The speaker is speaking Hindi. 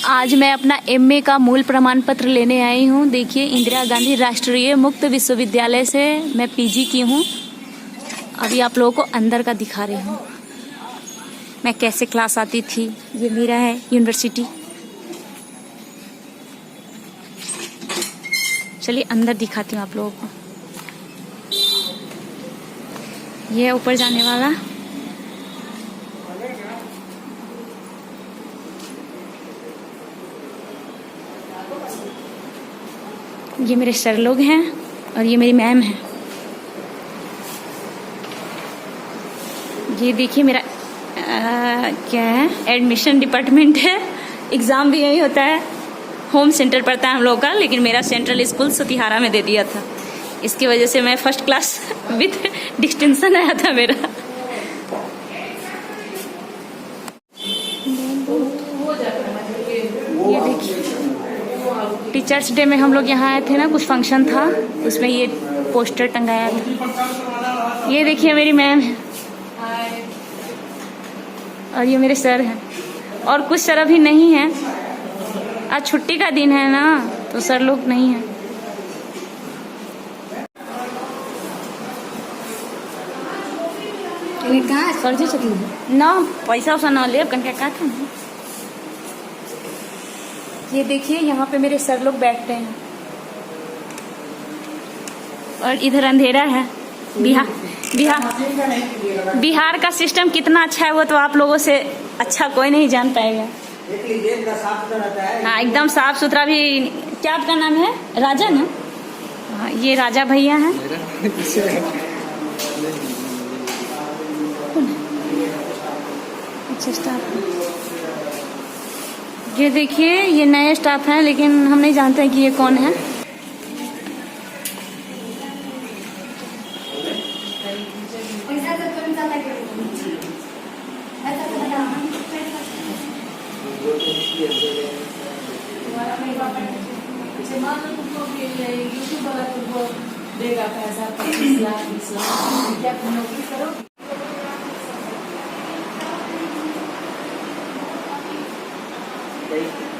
आज मैं अपना एमए का मूल प्रमाण पत्र लेने आई हूँ। देखिए, इंदिरा गांधी राष्ट्रीय मुक्त विश्वविद्यालय से मैं पीजी की हूँ। अभी आप लोगों को अंदर का दिखा रही हूँ मैं कैसे क्लास आती थी। ये मेरा है यूनिवर्सिटी। चलिए अंदर दिखाती हूँ आप लोगों को। ये है ऊपर जाने वाला। ये मेरे सर लोग हैं और ये मेरी मैम है। ये देखिए मेरा क्या है, एडमिशन डिपार्टमेंट है। एग्ज़ाम भी यही होता है। होम सेंटर पड़ता है हम लोग का, लेकिन मेरा सेंट्रल स्कूल सतिहारा में दे दिया था। इसकी वजह से मैं फर्स्ट क्लास विथ डिस्टिंक्शन आया था मेरा। ये देखिए, टीचर्स डे में हम लोग यहाँ आए थे ना, कुछ फंक्शन था, उसमें ये पोस्टर टंगाया था। ये देखिए मेरी मैम है और ये मेरे सर हैं, और कुछ सर अभी नहीं है। आज छुट्टी का दिन है ना, तो सर लोग नहीं हैं। कहाँ सर जी चली ना पैसा वैसा ना ले, अब कन क्या था। ये देखिए यहाँ पे मेरे सर लोग बैठते हैं, और इधर अंधेरा है। बिहार का सिस्टम कितना अच्छा है वो तो आप लोगों से अच्छा कोई नहीं जान पाएगा। हाँ, एकदम साफ सुथरा भी। क्या आपका नाम है? राजा ना? हाँ, ये राजा भैया हैं। अच्छा स्टाफ। ये देखिए, ये नए स्टाफ हैं, लेकिन हम नहीं जानते कि ये कौन है। देगा पैसा 25 लाख 20 लाख, क्या तुम नौकरी करो। Thank you.